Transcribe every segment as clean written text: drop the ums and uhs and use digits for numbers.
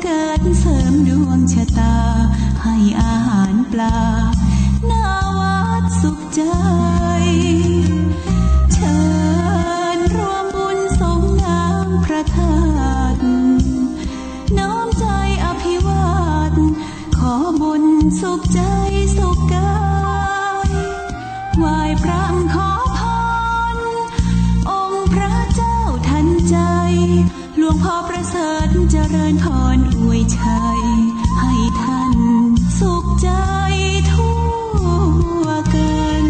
เกิดเสริมดวงชะตาให้อาหารปลาหน้าวัดสุขใจเชิญรวมบุญสงน้ำพระธาตุน้อมใจอภิวาทขอบุญสุขใจสุขกายไหว้พระขอพรองค์พระเจ้าทันใจหลวงพ่อประเสริฐเจริญพรอวยชัยให้ท่านสุขใจทั่วกัน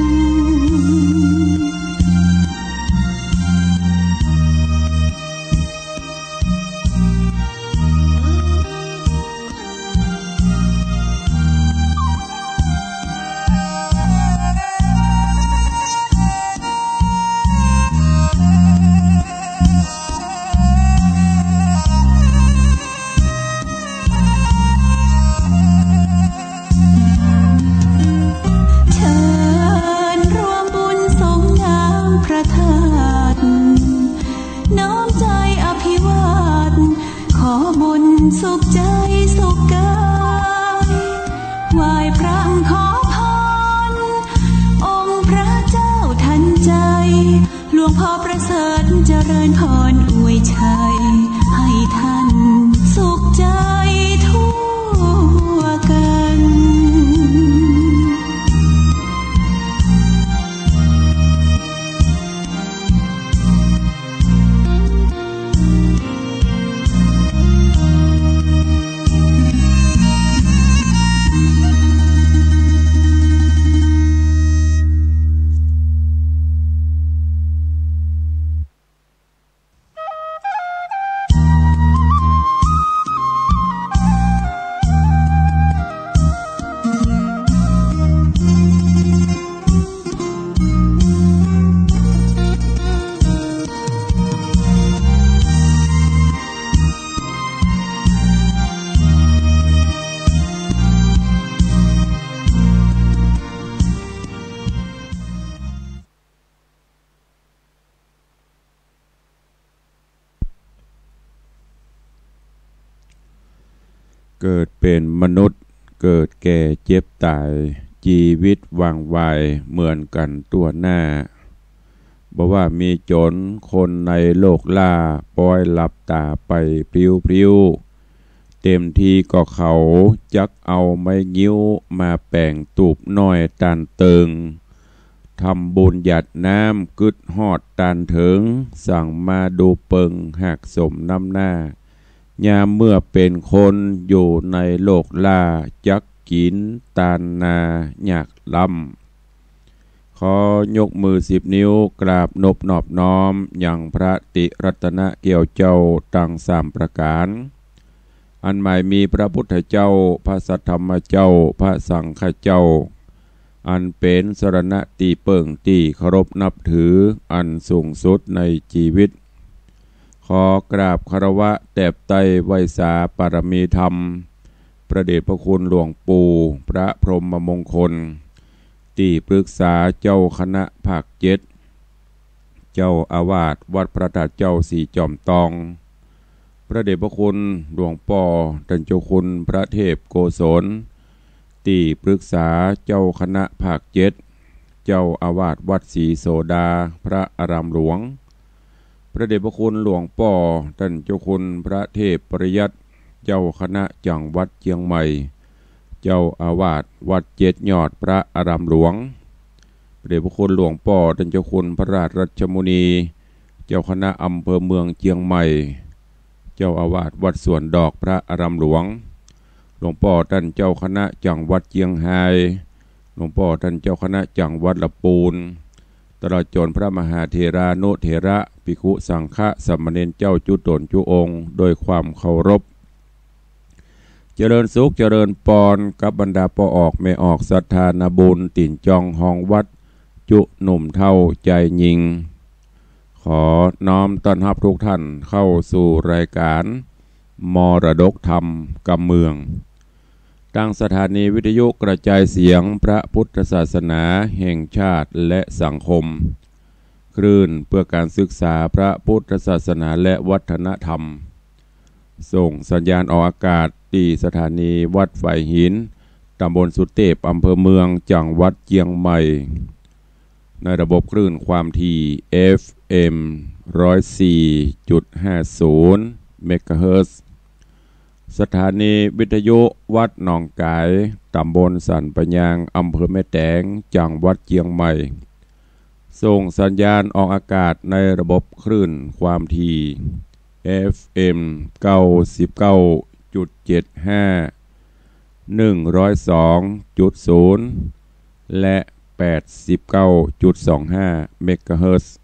สุขใจสุขกายไหว้พระขอพรองค์พระเจ้าทันใจหลวงพ่อประเสริฐเจริญพรอวยชัยให้ท่านสุขใจทั่วกันเกิดเป็นมนุษย์เกิดแก่เจ็บตายชีวิตวางไวเหมือนกันตัวหน้าบอกว่ามีจนคนในโลกล่าปล่อยหลับตาไปพริ้วเต็มทีก็เขาจักเอาไม้งิ้วมาแป่งตูบน้อยตันเติงทำบุญหยัดน้ำกึดหอดตันถึงสั่งมาดูเปิงหักสมน้ำหน้ายามเมื่อเป็นคนอยู่ในโลกล่าจักกินตานนาอยากล้ำขอยกมือ10 นิ้วกราบนบนอบน้อมอย่างพระติรัตนเกี่ยวเจ้าตั้ง3 ประการอันหมายมีพระพุทธเจ้าพระสัทธรรมเจ้าพระสังฆเจ้าอันเป็นสรณะตีเปิ่งตีเคารพนับถืออันสูงสุดในชีวิตขอกราบคารวะแตบไตไวสาปารมีธรรมพระเดชพระคุณหลวงปู่พระพรหมมงคลที่ปรึกษาเจ้าคณะภาค7เจ้าอาวาสวัดพระธาตุเจ้าสีจอมตองพระเดชพระคุณหลวงป่อท่านเจ้าคุณพระเทพโกศลที่ปรึกษาเจ้าคณะภาค7เจ้าอาวาสวัดศรีโสดาพระอารามหลวงพระเดชพระคุณหลวงป่อท่านเจ้าคุณพระเทพปริยัติเจ้าคณะจังหวัดเชียงใหม่เจ้าอาวาสวัด7 ยอดพระอารามหลวงพระเดชพระคุณหลวงป่อท่านเจ้าคุณพระราชรัชมุนีเจ้าคณะอำเภอเมืองเชียงใหม่เจ้าอาวาสวัดสวนดอกพระอารามหลวงหลวงป่อท่านเจ้าคณะจังหวัดเชียงรายหลวงป่อท่านเจ้าคณะจังหวัดลำพูนตลอดจนพระมหาเถรานุเถระภิกขุสังฆะสามเณรเจ้าจุตนจุองค์โดยความเคารพเจริญสุขเจริญปอนกับบรรดาปอออกไม่ออกศรัทธานาบุญติ่นจองห้องวัดจุหนุ่มเท่าใจยิงขอน้อมต้อนรับทุกท่านเข้าสู่รายการมรดกธรรมกำเมืองตั้งสถานีวิทยุกระจายเสียงพระพุทธศาสนาแห่งชาติและสังคมคลื่นเพื่อการศึกษาพระพุทธศาสนาและวัฒนธรรม ส่งสัญญาณออกอากาศที่สถานีวัดไฟหินตำบลสุเทพอำเภอเมืองจังหวัดเชียงใหม่ในระบบคลื่นความถี่ FM 104.50 เมกะเฮิรตซ์สถานีวิทยุวัดหนองกายตำบลสันปะยางอำเภอแม่แตงจังหวัดเชียงใหม่ส่งสัญญาณออกอากาศในระบบคลื่นความถี่ FM 99.75 102.0 และ 89.25 เมกะเฮิรตซ์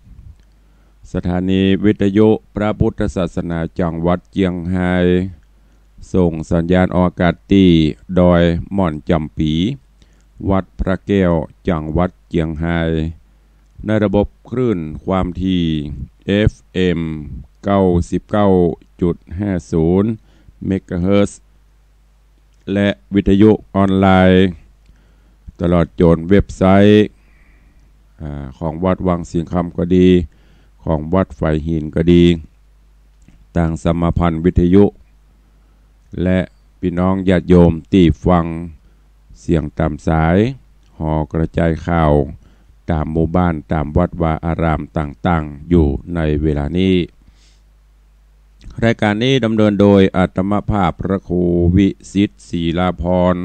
สถานีวิทยุพระพุทธศาสนาจังหวัดเชียงไฮ้ส่งสัญญาณออกอากาศที่ดอยม่อนจำปีวัดพระแก้วจังหวัดเชียงไฮ้ในระบบคลื่นความถี่ FM 99.50 เมกะเฮิรตซ์และวิทยุออนไลน์ตลอดจนเว็บไซต์ของวัดวังสิงคำก็ดีของวัดไฟหินก็ดีต่างสมาพันธ์วิทยุและพี่น้องญาติโยมที่ฟังเสียงตามสายหอกระจายข่าวตามหมู่บ้านตามวัดวาอารามต่างๆอยู่ในเวลานี้รายการนี้ดำเนินโดยอาตมภาพพระครูวิสิทธิ์ศรีลาภรณ์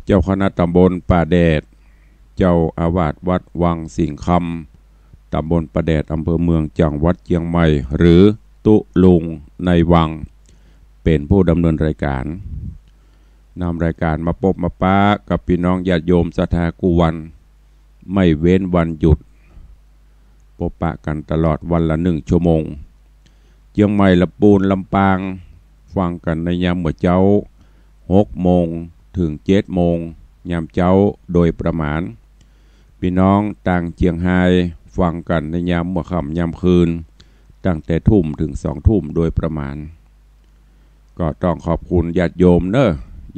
เจ้าคณะตำบลป่าแดดเจ้าอาวาสวัดวังสิงคำตำบลป่าแดดอำเภอเมืองจังหวัดเชียงใหม่หรือตุลุงในวังเป็นผู้ดำเนินรายการนำรายการมาพบมาป้ากับพี่น้องญาติโยมศรัทธากุวันไม่เว้นวันหยุดพบปะกันตลอดวันละ1 ชั่วโมงเชียงใหม่ลำปูนลำปางฟังกันในยามมื้อเช้า6 โมงถึง 7 โมงยามเช้าโดยประมาณพี่น้องต่างเชียงไฮ้ฟังกันในยามมื้อค่ำยามคืนตั้งแต่ทุ่มถึง2 ทุ่มโดยประมาณก็ต้องขอบคุณญาติโยมเนอะ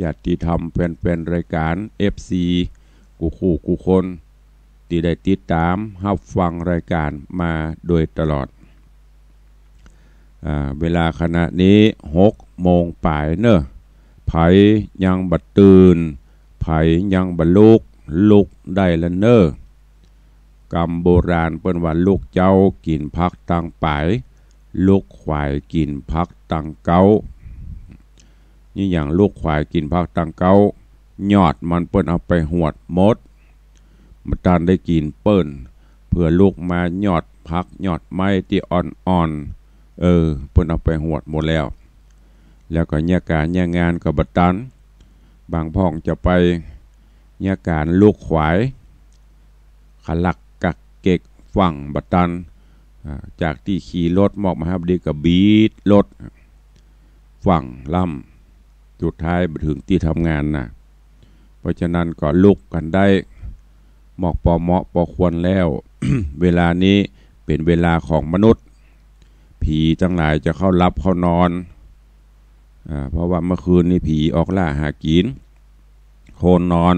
ญาติธรรมแฟนๆรายการ FC กูคู่กูคนที่ได้ติดตามรับฟังรายการมาโดยตลอดเวลาขณะนี้6 โมงปลายเนอะไผยังบัดตื่นไผยังบัดลุกได้ละเนอะกรรมโบราณเปิ้นว่าลูกเจ้ากินพักตังปลายลูกควายกินพักตังเก้านี่อย่างลูกควายกินพักตังเก้ายอดมันเปิ้นเอาไปหวดมดมาตานได้กินเปิ้นเพื่อลูกมายอดพักยอดไม้ที่อ่อนเปิ้นเอาไปหวดหมดแล้วก็แยกการแยกงานกับบัดตันบางพ่องจะไปแยกการลูกควายขลักกักเก็กฝั่งบัดตันจากที่ขี่รถมอกมาครับดีกับบีดรถฝั่งล่ำจุดท้ายไปถึงที่ทำงานนะเพราะฉะนั้นก็ลุกกันได้หมอกปอเหมาะปอควรแล้ว เวลานี้เป็นเวลาของมนุษย์ผีทั้งหลายจะเข้ารับเข้านอนเพราะว่าเมื่อคืนนี้ผีออกล่าหากินโคนนอน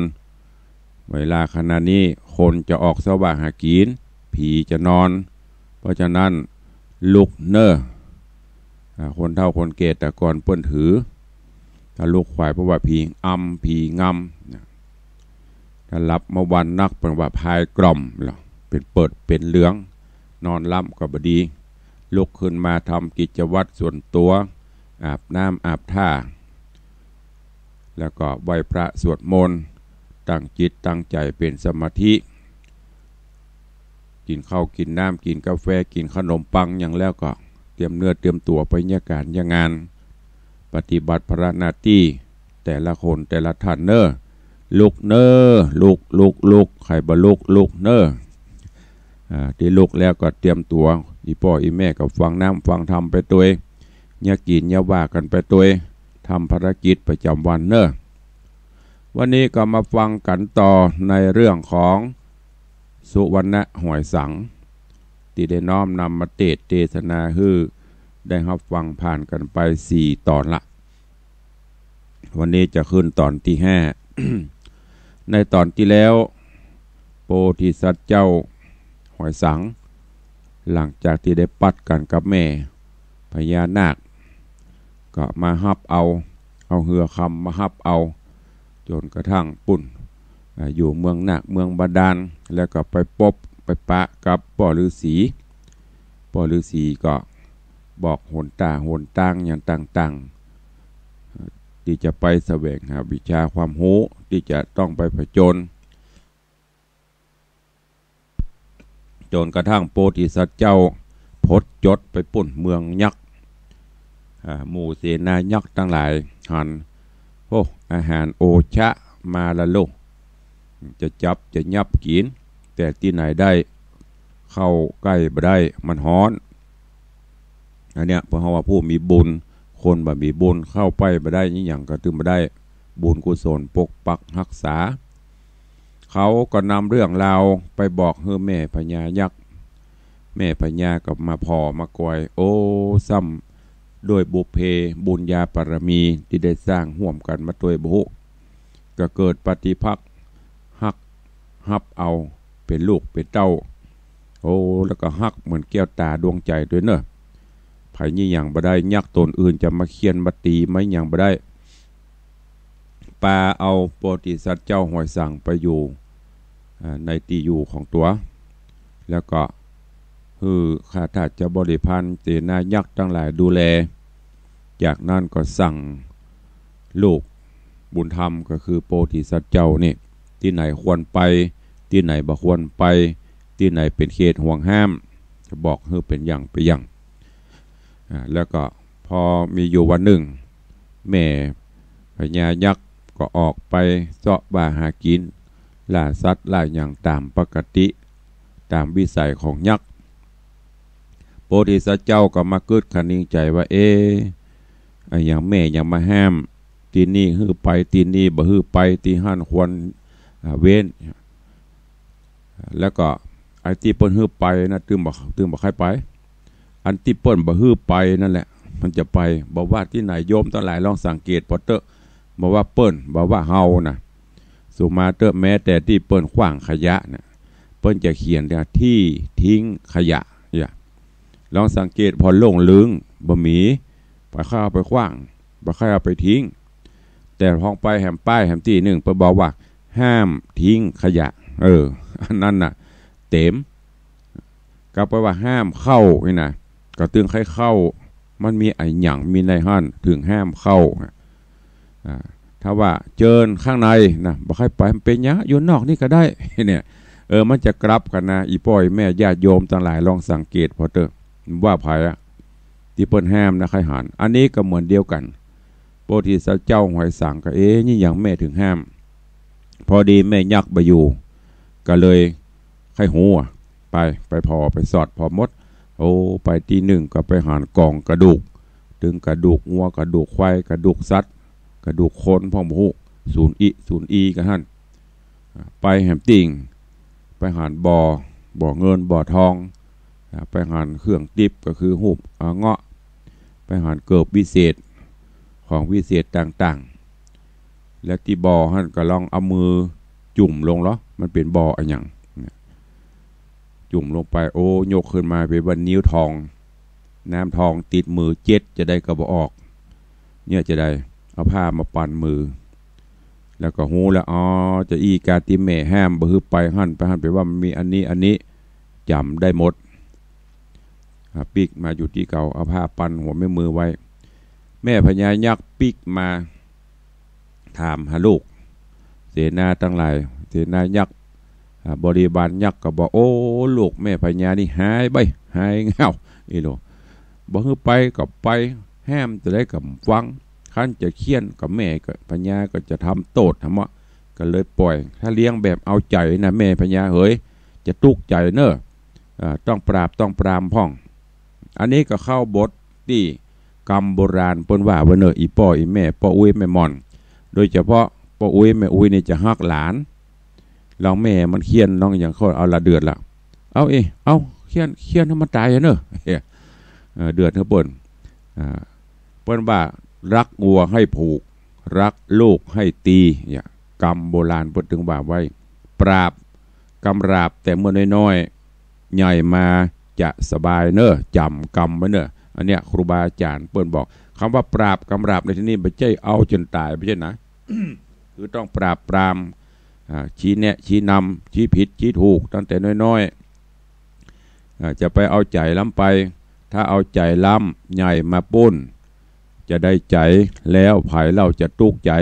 เวลาขณะนี้คนจะออกสว่างหากินผีจะนอนเพราะฉะนั้นลุกเนอคนเฒ่าคนแก่แต่ก่อนเปิ้นถือถ้าลูกควายเพราะว่าผีผีงำถ้ารับมาวันนักเป็นว่าพายกล่อมหรอเป็นเปิดเป็นเหลืองนอนล่ำก็บดีลุกขึ้นมาทำกิจวัตรส่วนตัวอาบน้ำอาบท่าแล้วก็ไหว้พระสวดมนต์ตั้งจิตตั้งใจเป็นสมาธิกินข้าวกินน้ำกินกาแฟกินขนมปังอย่างแล้วก็เตรียมเนื้อเตรียมตัวไปยาการยางานปฏิบัติภารหน้าที่แต่ละคนแต่ละท่านเนอลุกเนอลุกใครบ่ลุกเนอที่ลุกแล้วก็เตรียมตัวอีพ่ออีแม่ก็ฟังน้ำฟังธรรมไปตัวอย่ากินอย่าว่ากันไปตัวทำภารกิจประจำวันเนอวันนี้ก็มาฟังกันต่อในเรื่องของสุวรรณหอยสังที่ได้น้อมนำมาเทศนาฮือได้รับฟังผ่านกันไป4 ตอนละวันนี้จะขึ้นตอนที่5 ในตอนที่แล้วโพธิสัตว์เจ้าหอยสังหลังจากที่ได้ปัดกันกับแม่พญานาค ก็มาฮับเอาเหือคำมาฮับเอาจนกระทั่งปุ่นอยู่เมืองหนักเมืองบาดาลแล้วก็ไปปบไปปะกับป่อฤาษีก็บอกหนต่างอย่างต่างๆที่จะไปแสวงหาวิชาความรู้ที่จะต้องไปผจญจนกระทั่งโพธิสัตว์เจ้าพดจดไปปุ่นเมืองยักษ์หมู่เสนายักษ์ทั้งหลายหันอาหารโอชะมาละลูกจะจับจะยับกินแต่ที่ไหนได้เข้าใกล้บ่ได้มันฮ้อนอันเนี้ยเพราะว่าผู้มีบุญคนบ่มีบุญเข้าไปบ่ได้นี่อย่างก็ถึงบ่ได้บุญกุศลปกปักรักษาเขาก็นำเรื่องราวไปบอกเฮือแม่พญายักษ์แม่พญากับมาพอมากอยโอ้ซ้ำด้วยบุพเพบุญญาปรมีที่ได้สร้างห่วมกันมาตัวบุก็เกิดปฏิภาคฮับเอาเป็นลูกเป็นเต้าโอ้แล้วก็ฮักเหมือนแก้วตาดวงใจด้วยเนอะไผ่ยี่อย่างบ่ได้ยักษ์ตนอื่นจะมาเคียนมาตีไม่อย่างบ่ได้ปาเอาโพธิสัตว์เจ้าหอยสั่งไปอยู่ในที่อยู่ของตัวแล้วก็ข้าทาสจะบริพันธ์เสนายักษ์ทั้งหลายดูแลจากนั้นก็สั่งลูกบุญธรรมก็คือโพธิสัตว์เจ้านี่ที่ไหนควรไปที่ไหนบ่ควรไปที่ไหนเป็นเขตห่วงห้ามจะบอกให้เป็นอย่างไปอย่างแล้วก็พอมีอยู่วันหนึ่งแม่พญายักษ์ก็ออกไปเสาะบาหากินล่าสัตว์ล่าอย่างตามปกติตามวิสัยของยักษ์โพธิสัตว์เจ้าก็มาเกิดคันนิ่งใจว่าอย่างแม่ยังมาห้ามที่นี่ฮื้อไปที่นี่บ่ฮื้อไปที่หั่นควรเว้นแล้วก็ไอ้ที่เปิ้นฮื้อไปนะตึงบ่ใครไปอันที่เปิ้นบ่ฮื้อไปนั่นแหละมันจะไปบอกว่าที่ไหนโยมทั้งหลายลองสังเกตพอเตอะบอกว่าเปิ้นบอกว่าเฮานะสุมาเตอะแม้แต่ที่เปิ้นขว้างขยะนะเปิ้นจะเขียนที่ทิ้งขยะอย่าลองสังเกตพอลงลึงบ่มีไปเข้าไปขว้างบ่ใครเอาไปทิ้งแต่ห้องไปแหมป้ายแหมที่หนึ่งเปิ้นบอกว่าห้ามทิ้งขยะอันนั้นน่ะเต็มก็แปลว่าห้ามเข้านี่นะก็ตึงใครเข้ามันมีไอ้หยังมีในหั่นถึงห้ามเข้าถ้าว่าเจิญข้างในนะบ่ใครไปมันเป็นยะอยู่นอกนี่ก็ได้เนี่ยมันจะกลับกันนะอีป้อยแม่ญาติโยมทั้งหลายลองสังเกตพอเถอะว่าไผที่เปิ้นห้ามนะใครหันอันนี้ก็เหมือนเดียวกันโพธิสัตว์เจ้าหอยสั่งก็นี่อย่างแม่ถึงห้ามพอดีแม่ยักษ์ไปอยู่ก็เลยใครหัวไปพอไปสอดพอมดโอ้ไปที่หนึ่งก็ไปหากองกระดูกถึงกระดูกงัวกระดูกควายกระดูกสัตว์กระดูกคนพ่อมหูศูนย์อีกันท่านไปแหมติ่งไปหาบ่อเงินบ่อทองไปหาเครื่องติบก็คือหูบเงาะไปหาเกิบวิเศษของวิเศษต่างๆและที่บ่อท่านก็ลองเอามือจุ่มลงแล้วมันเป็นบ่ออะไรอย่างจุ่มลงไปโอ้ยกขึ้นมาเป็นวันนิ้วทองน้ำทองติดมือจะได้กระบอกออกเนี่ยจะได้เอาผ้ามาปั่นมือแล้วก็หูแล้วจะอีกาติแม่ห้ามบ่ฮือไปหั่นไปว่ามันมีอันนี้จำได้หมดปิกมาอยู่ที่เก่าเอาผ้าปั่นหัวแม่มือไว้แม่พญายักษ์ปิกมาถามหาลูกเสนาทั้งหลายเสนายักษ์บริบาลยักษ์ก็บอกโอ้ลูกแม่พญานี่หายเงาอีโลบ่ฮือไปกับไปห้ามจะได้กับฟังขั้นจะเคี่ยนกับแม่ก็พญาก็จะทำโตดทำวะก็เลยปล่อยถ้าเลี้ยงแบบเอาใจนะแม่พญาเฮ้ยจะตุกใจเนอะต้องปราบต้องปรามพ่องอันนี้ก็เข้าบทที่กรรมโบราณเปิ้นว่าเนอะอีพ่ออีแม่พ่ออุ้ยแม่มอนโดยเฉพาะพ่ออุ้ยแม่อุ้ยนี่จะฮักหลานลองแม่มันเคี่ยนน้องอย่างเขาเอาละเดือดละเอาเคี่ยนให้มันตายเนอะเดือดเนอะเปิ้นว่ารักวัวให้ผูกรักลูกให้ตีเนี่ยกรรมโบราณพูดถึงว่าไว้ปราบกำราบแต่เมื่อน้อยๆใหญ่มาจะสบายเนอะจำกรรมไว้เนอะ อันเนี้ยครูบาอาจารย์เปิ้นบอกคำว่าปราบกำราบในที่นี้ไม่ใช่เอาจนตายไม่ใช่นะ คือต้องปราบปรามชี้แนะชี้นำชี้ผิดชี้ถูกตั้งแต่น้อยๆจะไปเอาใจล้ำไปถ้าเอาใจล้ำใหญ่มาปุ้นจะได้ใจแล้วภายเราจะตุกใจ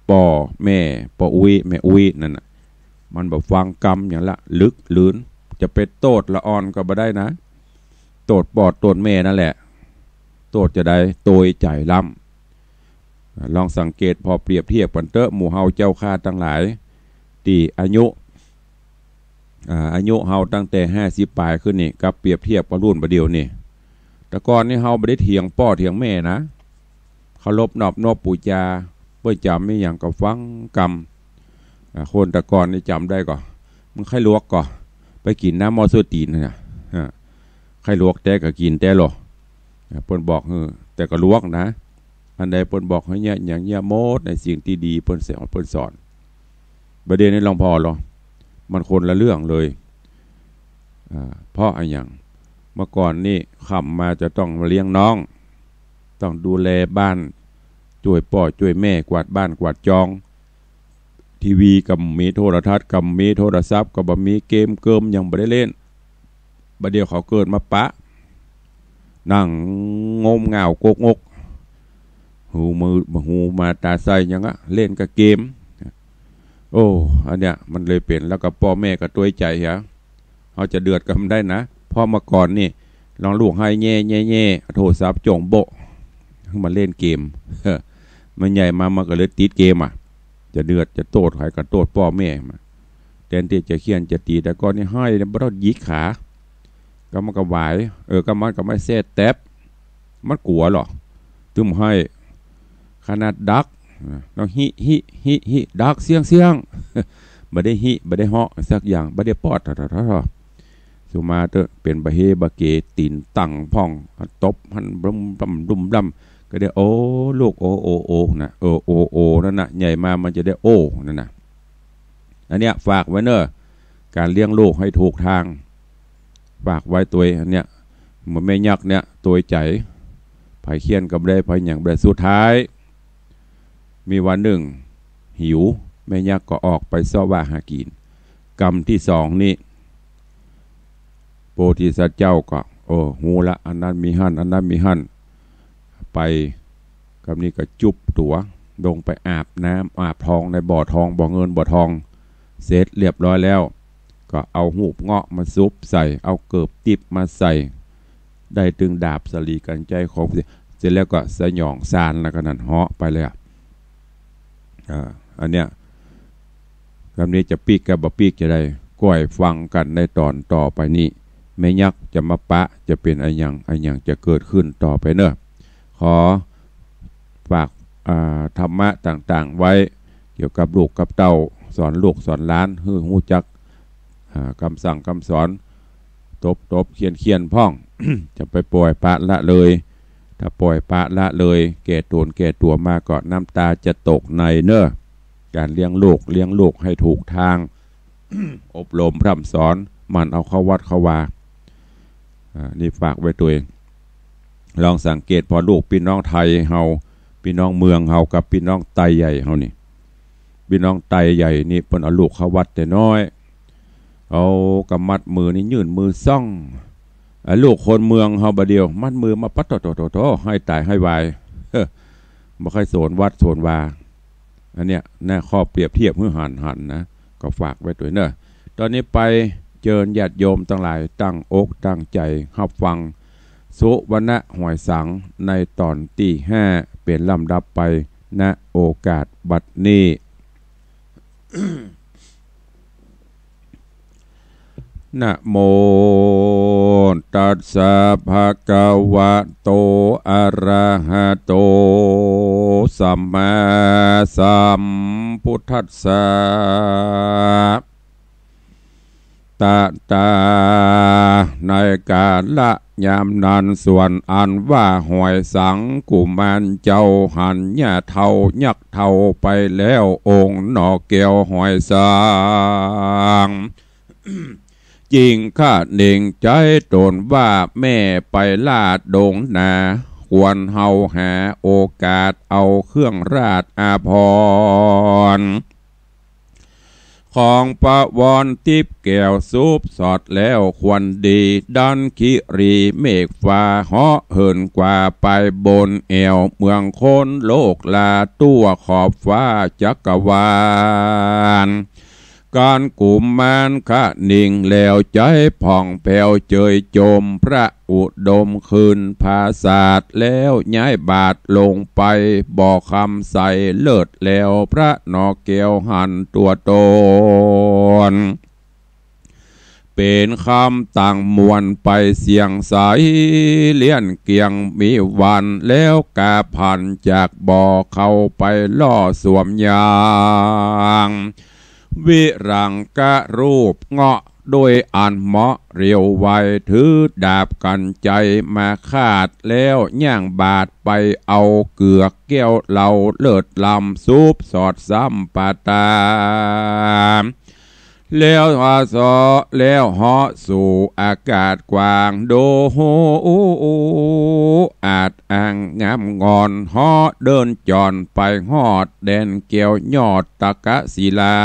ป่อแม่ป่ออุ้ยแม่อุ้ยนั่นน่ะมันแบบฟังกรรมอย่างละลึกลื้นจะไปโตดละอ่อนก็บ่ได้นะโตดปอดโตดแม่นั่นแหละโตดจะได้โตยใจล้ำลองสังเกตพอเปรียบเทียบกันเตอะหมู่เฮาเจ้าข้าทั้งหลายที่อายุเฮาตั้งแต่50ปลายขึ้นนี่กับเปรียบเทียบกับรุ่นประเดียวนี่แต่ก่อนนี่เฮาไม่ได้เถียงพ่อเถียงแม่นะเคารพนอบน้อมปู่ย่าเพื่อจำไม่อย่างกับฟังกรรมคนแต่ก่อนนี่จำได้ก่อนมึงไข้ลวกก่อนไปกินน้ำมอสตีนนะไข้ลวกแต่ก็กินแต่หรอเปิ้นบอกแต่ก็ลวกนะอันใดเปิ้นบอกให้เนี่ยอย่างเงี้ยโมดในสิ่งที่ดีเปิ้นเสอนประเด็นนี้ลองพอหรอมันคนละเรื่องเลยเพราะอะไรอย่างเมื่อก่อนนี่ขับมาจะต้องเลี้ยงน้องต้องดูแลบ้านช่วยพ่อช่วยแม่กวาดบ้านกวาดจองทีวีกับมีโทรทัศน์กับมีโทรศัพท์กับมีเกมเกิมยังไม่ได้เล่นบัดเดียวเขาเกิดมาปะนั่งงมเงาโกกงกหูมาตาใสยังอะเล่นกับเกมโอ้อันเนี้ยมันเลยเปลี่ยนแล้วก็พ่อแม่ก็ตัวใจฮะเขาจะเดือดกันได้นะพ่อมาก่อนนี่ลองลูกให้แง่โทรศัพท์จ่องโบมาเล่นเกมมันใหญ่มันก็เลยติดเกมจะเดือดจะโตดใครก็โตดพ่อแม่มาแทนที่จะเคียนจะตีแต่ก่อนนี่ให้เนี่ยบ่ต้องยิกขาก็มันก็ไหวก็มันก็ไม่เสียแทบมันกลัวหรอตึมให้ขนาดดักเราฮิดักเสียงบ่ได้บ่ได้เหาะสักอย่างบ่ได้ปอดสุมาเตอเป็นบะเฮบะเกตีนตั้งพ่องตบหันดุมก็ได้โอ้ลูกโอนะโอนั่นน่ะใหญ่มามันจะได้โอนั่นน่ะอันเนี้ยฝากไว้เนอะการเลี้ยงลูกให้ถูกทางฝากไว้ตัวอันเนี้ยเหมือนแม่ยักษ์เนี่ยตัวใจไผ่เคียนกับได้ไผ่อย่างแบบสุดท้ายมีวันหนึ่งหิวแม่ยักษ์ก็ออกไปซ่อว่าหากินกรรมที่สองนี่โพธิสัตว์เจ้าก็หูละอันนั้นมีหั่นอันนั้นมีหั่นไปกับนี้ก็จุบตัวลงไปอาบน้ำอาบทองในบ่อทองบ่อเงินบ่อทองเสร็จเรียบร้อยแล้วก็เอาหูบเงาะมาซุปใส่เอาเกิบติบมาใส่ได้ตึงดาบสลีกันใจของเสร็จแล้วก็สยองซานแล้วก็นั่นเหาะไปเลยอันเนี้ยคำนี้จะปีกกับบ่ปีกจะได้ก้อยฟังกันในตอนต่อไปนี้แม่ยักษ์จะมาปะจะเป็นอะไรอย่างจะเกิดขึ้นต่อไปเนอะขอฝากธรรมะต่างๆไว้เกี่ยวกับลูกกับเต้าสอนลูกสอนล้านหูจักคำสั่งคำสอนตบเขียนพ่อง จะไปปล่อยปะละเลยถ้าปล่อยปะละเลยแก่ตัวมาก็น้ำตาจะตกในเนอะการเลี้ยงลูกให้ถูกทาง อบรมพร่ำสอนมันเอาเข้าวัดเข้าวานี่ฝากไว้ตัวเองลองสังเกตพอลูกพี่น้องไทยเฮาพี่น้องเมืองเฮากับพี่น้องไตใหญ่เฮานี่พี่น้องไตใหญ่นี่เพิ่นเอาลูกเข้าวัดแต่น้อยเอากำมัดมือนี่ยื่นมือซ่องลูกคนเมืองเฮาบ่เดียวมัดมือมาปัดโตให้ตายให้วายบ่ค่อยโสนวัดโสนวาอันเนี้ยน่าข้อเปรียบเทียบหื้อหันนะก็ฝากไว้ตัวเนอะตอนนี้ไปเจิญญาติโยมทั้งหลายตั้งอกตั้งใจรับฟังสุวรรณหอยสังในตอนที่5เป็นลำดับไปณโอกาสบัดนี้ นะโมตัสสะภะคะวะโตอะระหะโตสัมมาสัมพุทธัสสะตาในการละยามนันส่วนอันว่าหอยสังกุมารเจ้าหันยาเท่ายักเท่าไปแล้วองค์นอแก้วหอยสัง จริงข้าเน่งใจตนว่าแม่ไปลาดดงนาควรเฮาหาโอกาสเอาเครื่องราชอาภรณ์ของประวรทิพย์แก้วซุปสอดแล้วควรดีดันคิรีเมฆฟ้าเหาะเหินกว่าไปบนแอวเมืองคนโลกลาตัวขอบฟ้าจักรวาลการกุมมานคะนิ่งแล้วใจผ่องแผ้วเจยจมพระอุดมคืนภาศาสแล้วย้ายบาทลงไปบอกคำใส่เลิศแล้วพระนอแก้วหันตัวตนเป็นคำต่างมวลไปเสียงใสเลี้ยนเกียงมีวันแล้วกาพันจากบ่อเข้าไปล่อสวมยางวิรังกะรูปเงาะโดยอันเหมาะเรียวไวถือดาบกันใจมาคาดแล้วย่างบาดไปเอาเกือกแก้วเหล่าเลิศลำซุปสอดซ้ำปาตาแล้วหอสอแล้วเหาะสู่อากาศกว้างโดโหอาจอ่างงามงอนเหาะเดินจอนไปหอดแดนเกี่ยวยอดตะกะศิลา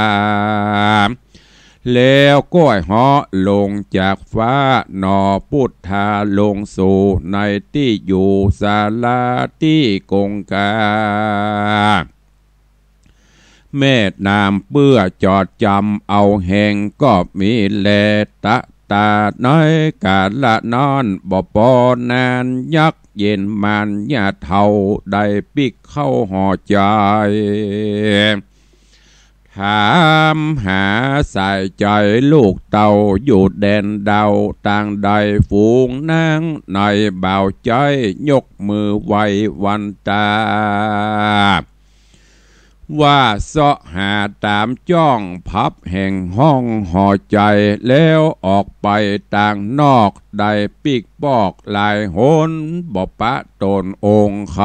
แล้วก้อยเหาะลงจากฟ้านอพุทธาลงสู่ในที่อยู่ศาลาที่กงกาแม่นามเปื้อจอดจำเอาแห่งก็มีแลตะตาน้อยกาละนอนบ่ปอนานยักเย็นมันยาเท่าได้ปิกเข้าห่อใจถามหาสายใจลูกเต่าอยู่แดนดาวต่างใดฝูงนางในบ่าวใจยกมือไหววันตาว่าเสาะหาตามจ้องพับแห่งห้องห่อใจแล้วออกไปต่างนอกได้ปิกปอกลายโหนบ่ปะตนองค์ค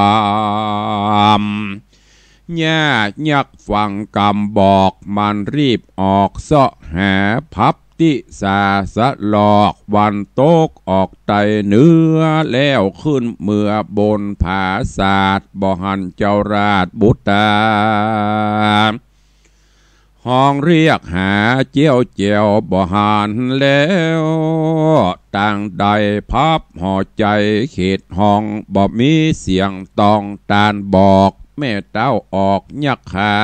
ำย่ายักฟังกำบอกมันรีบออกเสาะหาพับติสาสะหลอกวันโตกออกไตเนื้อแล้วขึ้นเมื่อบนผาศาสตร์บ่หันเจ้าราชบุตรห้องเรียกหาเจียวเจียวบ่หันแล้วต่างใดพับห่อใจเขตห้องบ่มีเสียงตองตานบอกแม่เต้าออกยักขา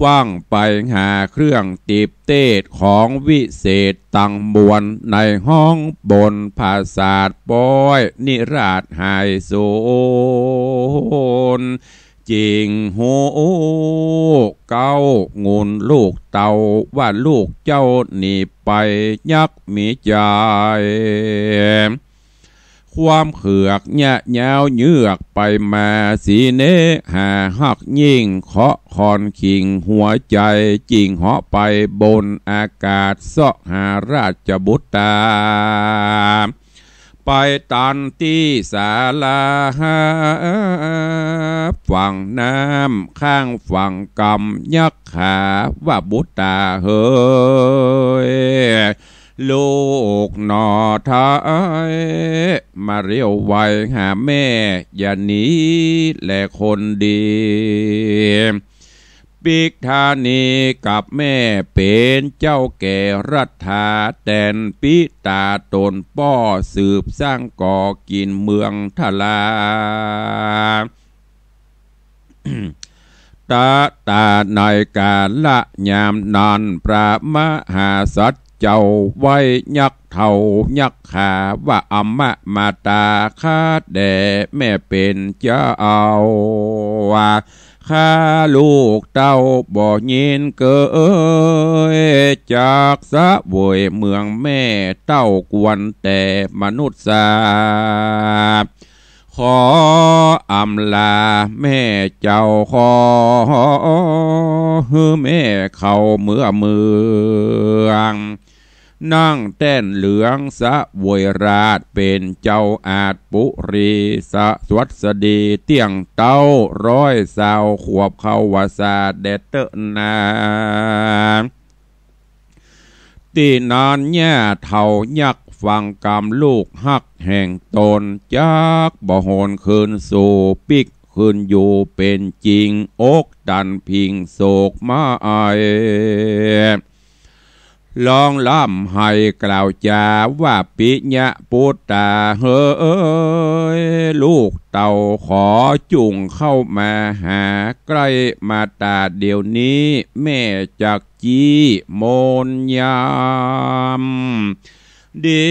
ฟังไปหาเครื่องตีบเตดของวิเศษตั้งมวลในห้องบนภาษาดปอยนิราชหายโซนจริงโหเก้างุนลูกเต่าว่าลูกเจ้าหนีไปยักมีใจความเขือกแย่ยาวเยือกไปมาสีเนหาหักยิ่งเคาะคอนขิงหัวใจจิงเหาะไปบนอากาศเสาะหาราชบุตรไปตันที่ศาลาฝั่งน้ำข้างฝั่งกำยักขาว่าบุตรเฮยลูกนอท้ายมาเรียวไวหาแม่อย่าหนีแลคนดีปิกธานีกับแม่เป็นเจ้าแก่รัฐาแดนปิตาตนป้อสืบสร้างก่อกินเมืองทลาตาในกาละยามนานพระมหาสัจเจ้าไว้ยักเท่ายักขาว่าอมะมาตาคาแด่แม่เป็นเจ้าว่าข้าลูกเต้าบ่ยินเกยจากสะบวยเมืองแม่เต้ากวนแต่มนุษย์สาขออำลาแม่เจ้าขอแม่เข้าเมืองนั่งแต้นเหลืองสะบวยราชเป็นเจ้าอาจปุรีสะสวัสดีเตียงเต้า100 สาวขวบเข้าวาสาเดเตนา ตีนานแย่เท่ายักฟังกรรมลูกหักแห่งตนจากบ่โหนคืนสู่ปิกคืนอยู่เป็นจริงอกดันพิงโศกมาไอลองล่ำให้กล่าวจาว่าปิญะปุตตาเฮ้ยลูกเต่าขอจุงเข้ามาหาใกล้มาตาเดี๋ยวนี้แม่จักจี้โมนยามดี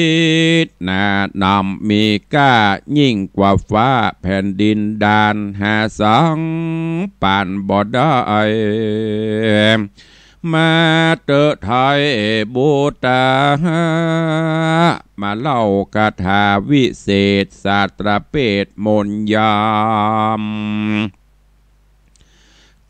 นานำมีก้ายิ่งกว่าฟ้าแผ่นดินดานหาสังป่านบ่ได้มาเตอไทยบูตามาเล่ากาถาวิเศษศาสตรเปตมนยาม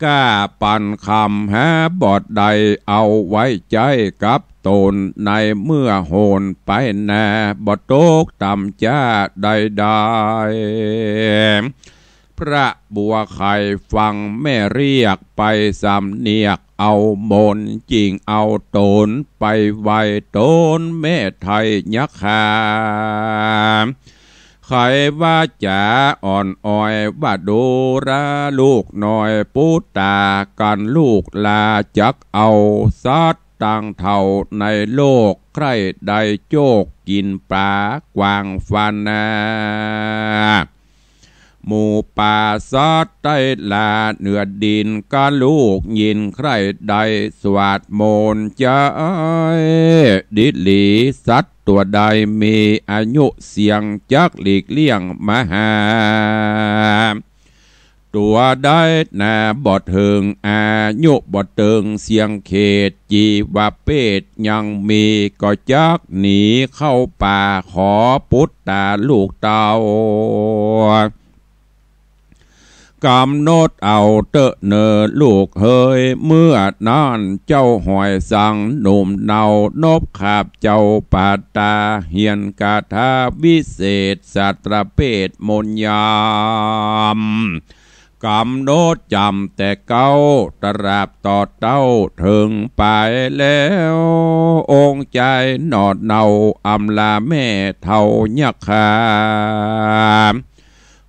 ก้าปันคำหาบอดใดเอาไว้ใจกับตนในเมื่อโหนไปแน่บอดโตกต่ำจ้าใดพระบัวไข่ฟังแม่เรียกไปสำเนียกเอามนจริงเอาตนไปไว้ตนแม่ไทยยักษ์ขาใครว่าจะอ่อนอ้อยว่าดูราลูกหน่อยปูตากันลูกลาจักเอาซัดต่างเท่าในโลกใครใดโจกกินปลากวางฟันนาหมู่ป่าซัดใต้ลาเหนือดินก็ลูกยินใครใดสวดมนต์ใจดิลีสัตว์ตัวใดมีอายุเสียงจักหลีกเลี่ยงมหาตัวได้นาบอดเถิงอายุบอดเติงเสียงเขตจีวาเปตยังมีก็จักหนีเข้าป่าขอพุทธาลูกเต่ากำโนดเอาเตอะเนอลูกเฮยเมื่อนานเจ้าหอยสังหนุ่มเนานบขาบเจ้าปาตาเฮียนกาถาวิเศษสัตรเปตมนยามกำโนดจำแต่เก้าตราบต่อเต้าถึงไปแล้วองค์ใจนอดเนาอำลาแม่เท่ายักขา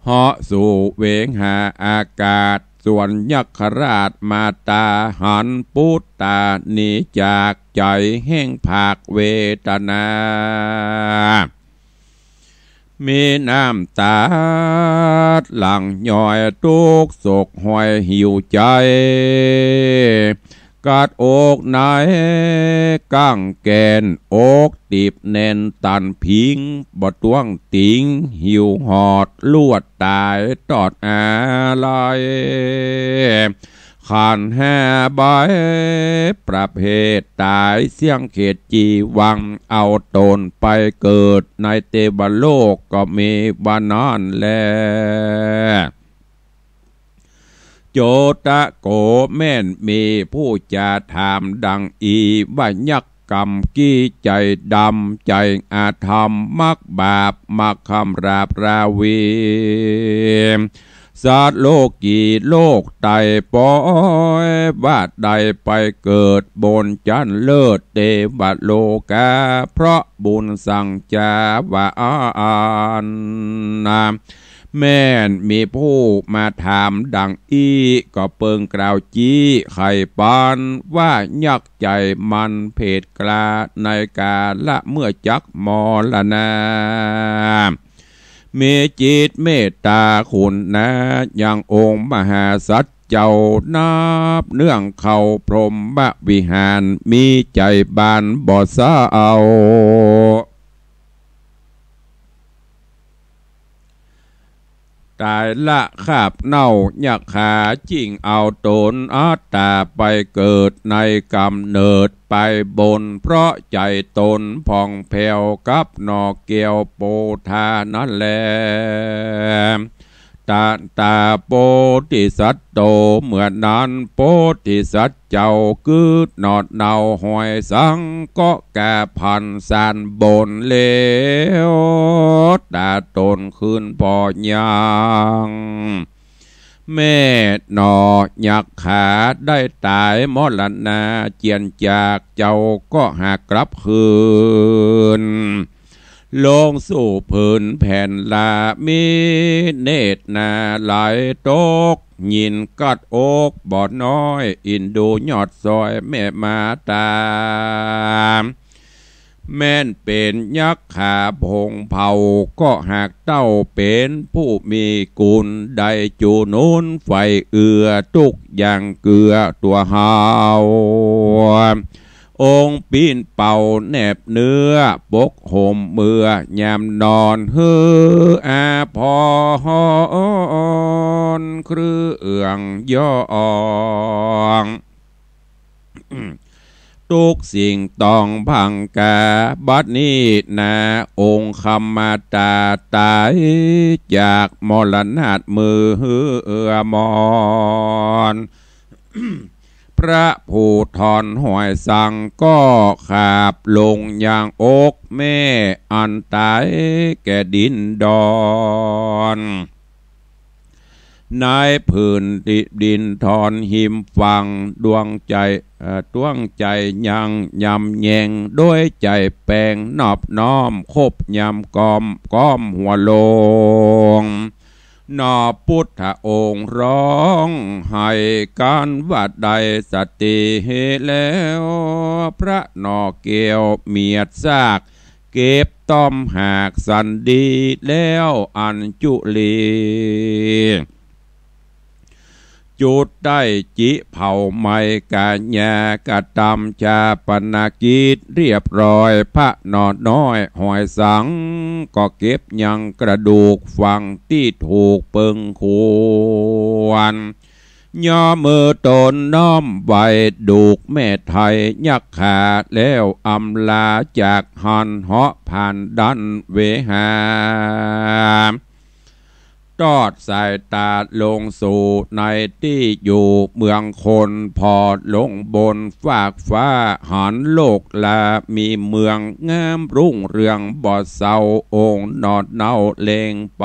เหาะสู่เวงหาอากาศส่วนยักษราชมาตาหันปุตตาหนีจากใจแห้งผากเวทนามีน้ำตาหลังย่อยทุกโศกหอยหิวใจกาดอกนายก้างแกนอกตีบแน่นตันพิงบ่ตวงติงหิวหอดลวดตายตอดอะไรขานแห่ใบประเภทตายเสียงเขตจีวังเอาตนไปเกิดในเทวโลกก็มีบานานแลโจตะโกแม่นมีผู้จะถามดังอีว่ายักกรรมกี้ใจดำใจอาธรรมมักบาปมักคำราบราวีสัตว์โลกีโลกไตปอยว่าใดไปเกิดบนจันเลิศเทวโลกาเพราะบุญสั่งจาว่าอ่านแม่นมีผู้มาถามดังอีก็เปิงกล่าวจี้ไข่ปานว่ายักใจมันเพศกลาในกาละเมื่อจักมรณามีจิตเมตตาคุณนะยังองค์มหาสัจเจ้านับเนื่องเข้าพรหมวิหารมีใจบานบ่เศร้าตายละคาบเน่าอยากหาจริงเอาตนอัตตาไปเกิดในกำเนิดไปบนเพราะใจตนผ่องแผ้วกับนอเกียวโปธานั่นแลตาโปธิสัตโตเมื่อนั้นโปธิสัตเจ้าคือนอดเนาหอยสังก็แก่พันสานบนเลวตาตนคืนพอยัง แม่นอหยักขาได้ตายมรณาเจียนจากเจ้าก็หากกลับคืนลงสู่ผืนแผ่นลามีเนตรนาไหลตกยินกัดอกบ่อน้อยอินดูยอดซอยแม่มาตามแม่นเป็นยักษ์ขาพงเผาก็หากเต้าเป็นผู้มีกุลได้จูนุนไฟเอือทุกอย่างเกลือตัวเฮาองค์ปีนเป่าแนบเนื้อปกห่มเมื่อยามนอนเฮืออาพรเครื่องย่องทุกสิ่งต้องพังกาบัดนี้นาองค์คำมาตาตายจากมรณะมือเหือมอนพระผู้ทอนหอยสังก็ขาบลงอย่างอกแม่อันตายแก่ดินดอนนายพื้นดินทอนหิมฟังดวงใจยังยำแยงด้วยใจแปลงนอบน้อมคบยำก้อมหัวลงนอพุทธองค์ร้องให้การวัดใดสติแล้วพระนอเกี่ยวเมียดซากเก็บต้อมหากสันดีแล้วอันจุลีจุดได้จิเผาไม้กาญากระตำชาปนกิจเรียบร้อยพระนอน้อยหอยสังก็เก็บยังกระดูกฝังที่ถูกเปิงควรย่อมือตนน้อมไว้ดูกแม่ไทยยักขาแล้วอำลาจากหันเหาะผ่านดันเวหาตอดสายตาลงสู่ในที่อยู่เมืองคนพอลงบนฟากฟ้าหันโลกลามีเมืองงามรุ่งเรืองบ่อเศร้าองค์นอดเนาเลงไป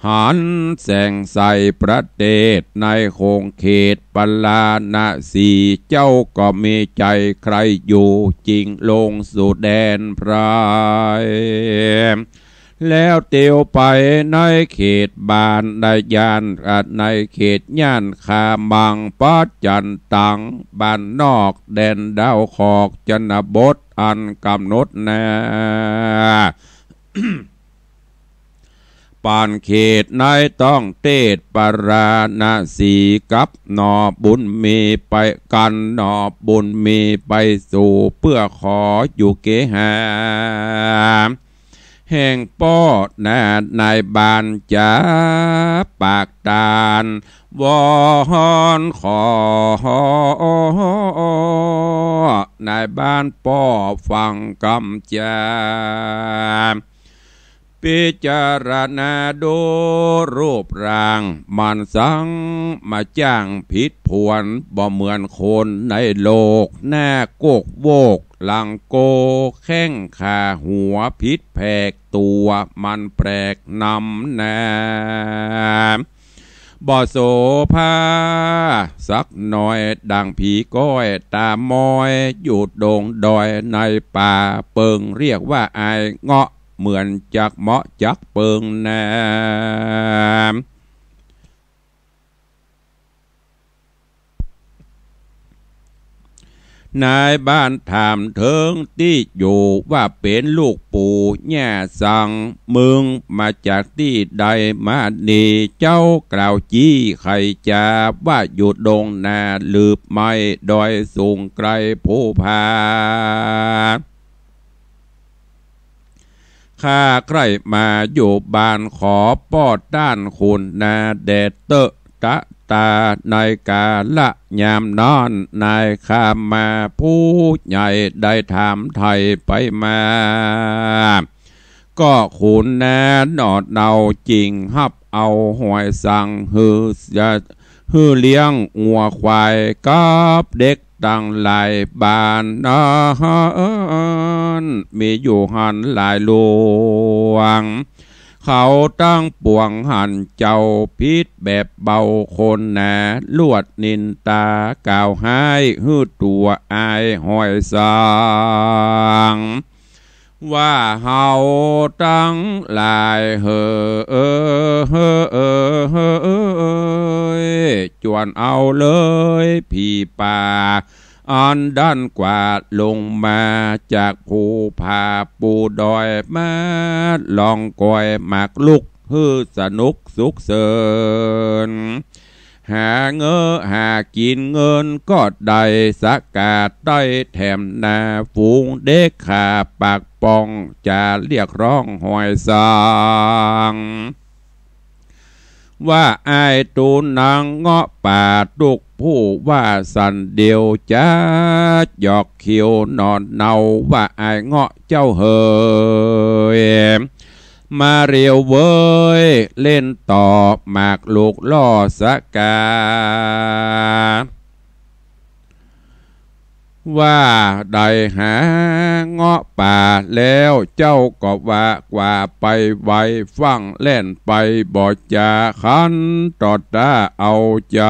หันแสงใสประเทศในคงเขตปลาณสีเจ้าก็มีใจใครอยู่จริงลงสู่แดนพรายแล้วเตียวไปในเขตบ้านได้ยานในเขตย่านคามังปัจจันตังบ้านนอกแดนดาวขอกจนบทอันกำหนดแน่ปานเขตนายต้องเตศปราณสีกับนอบุญมีไปกันนอบุญมีไปสู่เพื่อขออยู่เกหาแห่งป้อนานายบานจ๋าปากตาลวอนขอนายบ้านป้อฟังกำจาพิจารณาดูรูปร่างมันสังมาจ้างผิดผวนบ่เหมือนคนในโลกหน้าโกกโวกหลังโกแข้งขาหัวพิษแผกตัวมันแปลกนำนาบ่โสภาสักหน่อยดังผีก้อยตามอยอยู่ดงดอยในป่าเปิงเรียกว่าไอเงาะเหมือนจักเหมาะจักเปิงแนมนายบ้านถามเถิงที่อยู่ว่าเป็นลูกปู่ย่าสั่งมึงมาจากที่ใดมาดีเจ้ากล่าวจี้ไข่จาว่าอยู่ดงนาลืบไม้ดอยสูงไกลผู้พาข้าใครมาอยู่บ้านขอปอดด้านคุณนาแดดเตอะตะตาในกาละยามนอนนายข้ามาผู้ใหญ่ได้ถามไทยไปมาก็คุณนานอดเนาจริงฮับเอาหอยสั่งฮือเลี้ยงงัวควายกับเด็กตั้งหลายบ้านมีอยู่หันหลายหลวง เขาตั้งปวงหันเจ้าพิษแบบเบาคนหนาลวดนินตากล่าวหายหื้อตัวอายห้อยสางว่าเฮาตั้งหลายจวนเอาเลยพี่ป่าอันด้านกว่าลงมาจากภูผาปูดอยมาลองก้อยหมากลุกฮือสนุกสุขเสริญหาหากินเงินก็ได้สักกาดได้แถมนาฝูงเด็กขาปากปองจะเรียกร้องหอยสางว่าไอ้ตูนางเงาะป่าตุกผู้ว่าสันเดียวจ้าหยอกเขียวนอนเนาว่าไอ้เงาะเจ้าเฮยมาเรียวเว้ยเล่นต่อหมากลูกล่อสกาว่าได้หาเงาะป่าแล้วเจ้าก็ว่ากว่าไปไว้ฟังเล่นไปบ่จะขันตอดตาเอาใจ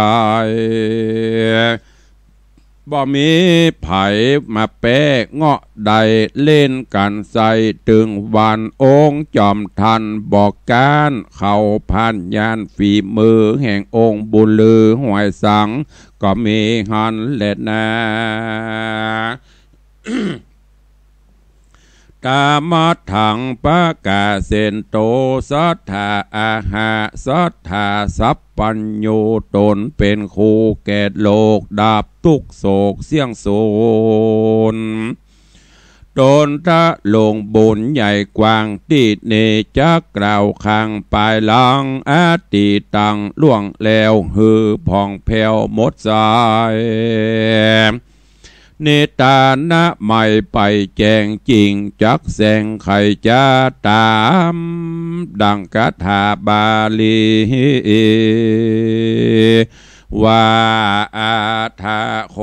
บ่มีไผมาแป้เงาะใดเล่นกันใส่ตึงวันองค์จอมทันบอกการเข้าพันยานฝีมือแห่งองค์บุลือหวยสังก็มีหันเล็ดนา ตามาถังปะกาเซนโตสัทธาอาหาสัทธาสัพปัญโยตนเป็นคู่แก่โลกดาบทุกโศกเสี่ยงโซนตนทะลงบุญใหญ่กว้างติดเนจักกล่าวข้างปลายหลังอาติตังล่วงแล้วหือผ่องแผ้วหมดสายเนตานะไม่ไปแจงจริงจักแสงไขจะตามดังคาถาบาลีว่าอาทาโค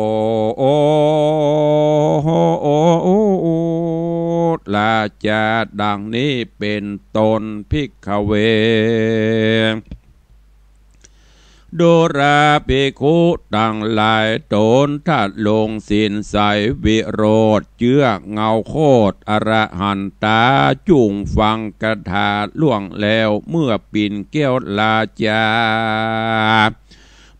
ลาจาดังนี้เป็นตนภิกขเวโดราภิกขุตั้งหลายตนทัดลงสินใสวิโรธเจื้อเงาโคตรอรหันตาจุงฟังกถาล่วงแล้วเมื่อปิ่นแก้วลาจา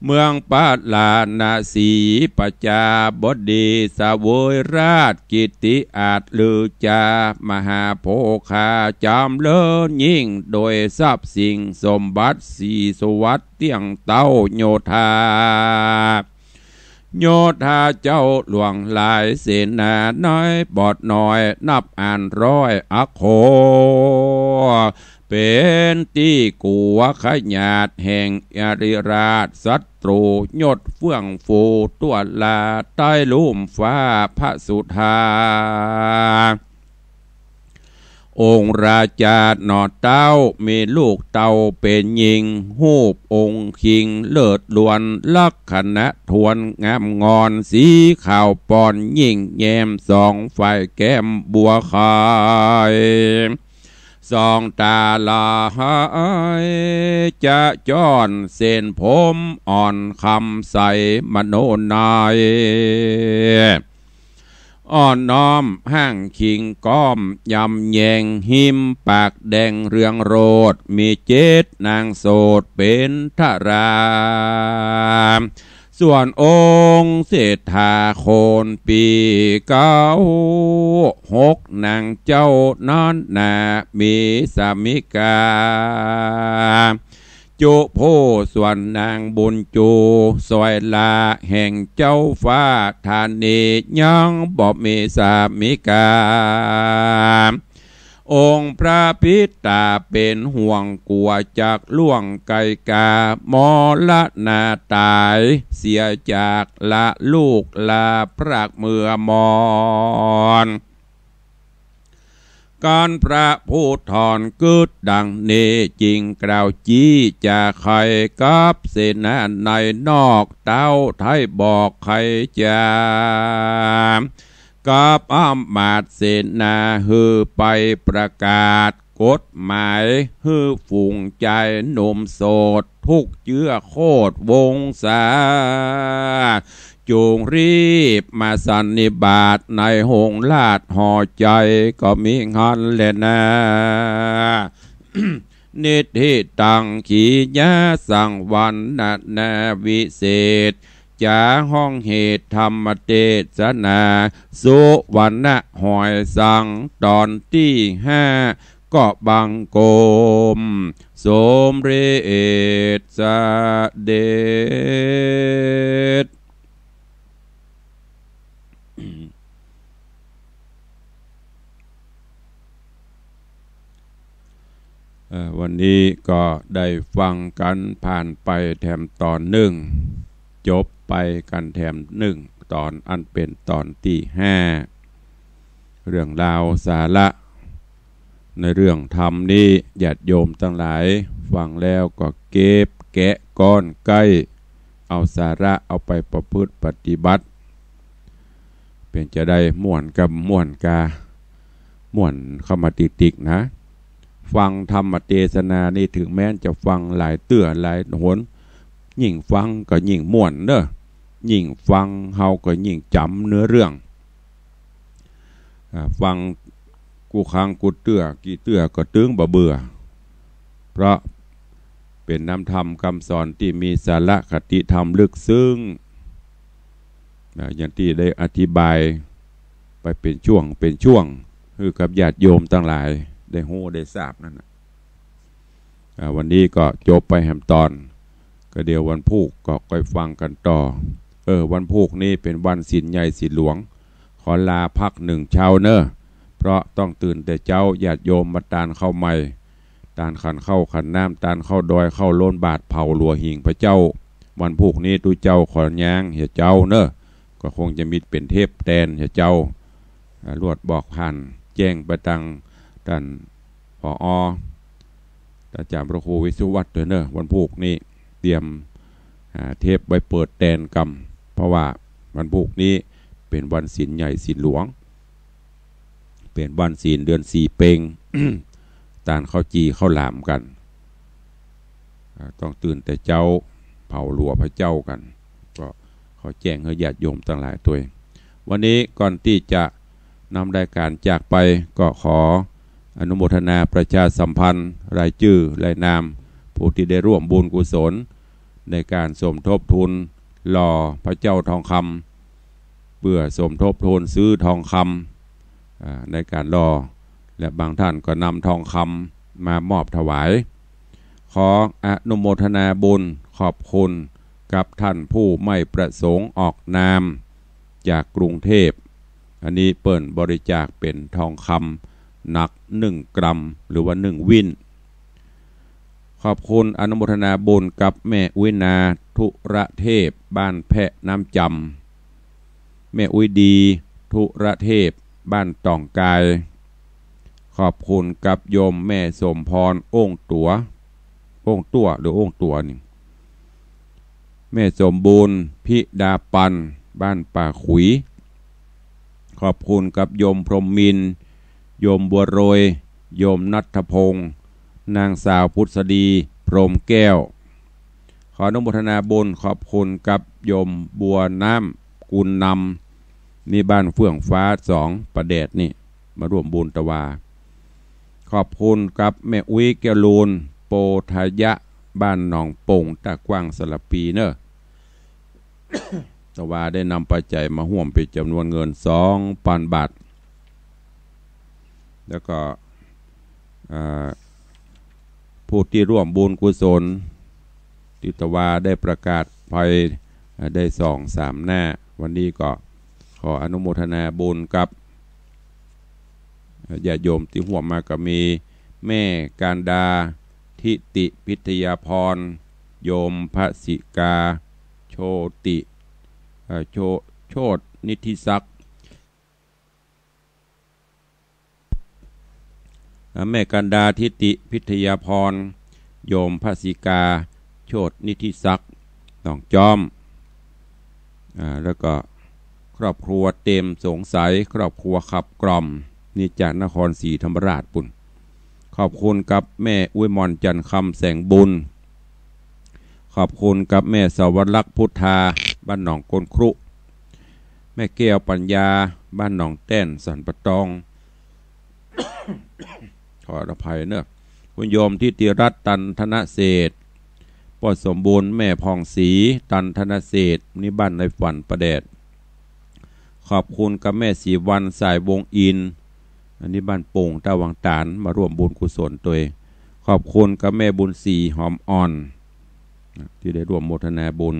เมืองปาลานาสีปจาบดีสาวยราชกิติอาจลือจามหาโภคาจำเลิศยิ่งโดยทรัพย์สิ่งสมบัติสีสวัสดิ์เตียงเต้าโยธาโยธาเจ้าหลวงหลายเสนาน้อยบอดน้อยนับอ่านร้อยอโคเป็นที่กัวขญาติแห่งอริราชศัตรูยศเฟื่องฟูตัวลาใต้ลุ่มฟ้าพระสุธาองค์ราชาหนอเต้ามีลูกเต้าเป็นหญิงหูบองค์คิงเลิศล้วนลักษณะทวนงามงอนสีขาวปอนยิ่งแย้มสองฝ่ายแก้มบัวขายสองตาลายจะจ้อนเส้นผมอ่อนคำใสมโนนายอ่อนน้อมห้างคิงก้อมยำแยงหิมปากแดงเรืองโรดมีเจตนางโสดเป็นทรา ส่วนองค์เศรษฐาโคนปี96นางเจ้านอนนามีสามิกาจุโพส่วนนางบุญจูสวยลาแห่งเจ้าฟ้าธานียังบ่มีสามิกาองค์พระพิตาเป็นห่วงกลัวจากล่วงไกกามรณาตายเสียจากละลูกลาพรากเมื่อมอนการพระผู้ถอนกึดดังนี้จริงกล่าวจี้จะใครกับเสนาในนอกเต้าไทยบอกใครจะกับอำมาตย์เสนาฮือไปประกาศ กฎหมายฮือฝูงใจหนุ่มโสดทุกเจื้อโคตรวงศาจูงรีบมาสันนิบาตในหงลาดห่อใจก็มีงอนแลนะ นิธิตังขียะสังวันนานาวิเศษจาห้องเหตุธรรมเทศนาสุวรรณหอยสังตอนที่5ก็บังโกมสมเรศสเดชวันนี้ก็ได้ฟังกันผ่านไปแถมตอน1จบไปกันแถม1ตอนอันเป็นตอนที่5เรื่องราวสาระในเรื่องธรรมนี้ญาติโยมทั้งหลายฟังแล้วก็เก็บแกะก้อนใกล้เอาสาระเอาไปประพฤติปฏิบัติเป็นจะได้ม่วนกับม่วนกาม่วนเข้ามาติกๆนะฟังธรรมเทศนานี่ถึงแม้จะฟังหลายเตื้อหลายหนยิ่งฟังก็ยิ่งม่วนเด้อยิ่งฟังเฮาก็ยิ่งจำเนื้อเรื่องฟังกูค้างกูเตื้อกี่เตื้อก็ตึงบ่เบื่อเพราะเป็นน้ำธรรมคำสอนที่มีสาระคติธรรมลึกซึ้งอย่างที่ได้อธิบายไปเป็นช่วงคือกับญาติโยมทั้งหลายได้หูได้ทราบนั่นนะวันนี้ก็จบไปแหมตอนก็เดี๋ยววันพุธก็ค่อยฟังกันต่อวันพุธนี้เป็นวันศีลใหญ่ศีลหลวงขอลาพัก1เช้าเนอะเพราะต้องตื่นแต่เจ้าญาติโยมมาตานเข้าใหม่ตานขันเข้าขันน้ำตานเข้าดอยเข้าโล้นบาทเผาหลัวหิ่งพระเจ้าวันพุธนี้ตุเจ้าขอย่างเหี่ยเจ้าเนอะก็คงจะมีเป็นเทพแทนเหี่ยเจ้าลวดบอกผ่านแจ้งไปตังท่านผอ.อาจารย์พระครูวิสุวัตรเนอะวันพุธนี้เตรียมเทปไว้เปิดแทนกรรมเพราะว่าวันพุธนี้เป็นวันศีลใหญ่ศีลหลวงเป็นวันศีลเดือน4เพ็ง ตานเข้าจีเข้าหลามกันต้องตื่นแต่เจ้าเผาหลัวพระเจ้ากันก็เขาแจ้งให้ญาติโยมทั้งหลายตัววันนี้ก่อนที่จะนำรายการจากไปก็ขออนุโมทนาประชาสัมพันธ์รายชื่อรายนามผู้ที่ได้ร่วมบุญกุศลในการสมทบทุนหล่อพระเจ้าทองคำเพื่อสมทบทุนซื้อทองคำในการหล่อและบางท่านก็นำทองคำมามอบถวายขออนุโมทนาบุญขอบคุณกับท่านผู้ไม่ประสงค์ออกนามจากกรุงเทพอันนี้เปิ่นบริจาคเป็นทองคำหนัก1 กรัมหรือว่า1 วินขอบคุณอนุโมทนาบุญกับแม่อุ้ยนาธุระเทพบ้านแพะน้ำจำแม่อุ้ยดีธุระเทพบ้านต่องกายขอบคุณกับโยมแม่สมพรองค์ตัวหรือองค์ตัวนี่แม่สมบูรณ์พิดาปันบ้านป่าขุยขอบคุณกับโยมพรหมมินทร์โยมบัวโรยโยมนัทพงษ์นางสาวพุทธดีพรหมแก้วขออนุโมทนาบุญขอบคุณกับโยมบัวน้ำกุลนำนี่บ้านเฟื่องฟ้า2ประเดชนี่มาร่วมบุญตะวาขอบคุณกับแม่อุ้ยแก้วลูนโปทายะบ้านหนองโป่งตะกว้างสลับปีเนอะ ตะวาได้นำปัจจัยมาห่วมเป็นจำนวนเงิน2,000 บาทแล้วก็ผู้ที่ร่วมบุญกุศลติตวาได้ประกาศภัยได้2-3 หน้าวันนี้ก็ขออนุโมทนาบุญกับญาติโยมที่ห่วมมาก็มีแม่การดาทิติพิทยาพรโยมพระสิกาโชติโชตินิธิศักดิ์แม่กันดาทิติพิทยาพรโยมพระสิกาโชตินิธิศักดิ์น้องจอมแล้วก็ครอบครัวเต็มสงสัยครอบครัวขับกล่อมนี่จากนครศรีธรรมราชปุ่น ขอบคุณกับแม่อุ้ยมอนจันทร์คำแสงบุญขอบคุณกับแม่สวรักษ์พุทธาบ้านหนองกลครุแม่แก้วปัญญาบ้านหนองแต้นสันปะตอง ขออภัยเนอะคุณโยมทิติรัตน์ตันธนเศษปอดสมบูรณ์แม่พองศรีตันธนเศษนี่บ้านในฝันประแดดขอบคุณกับแม่สีวันสายวงอินอันนี้บ้านโป่งตาวังตานมาร่วมบุญกุศลตัวเองขอบคุณกับแม่บุญศรีหอมอ่อนที่ได้ร่วมโมทนาบุญ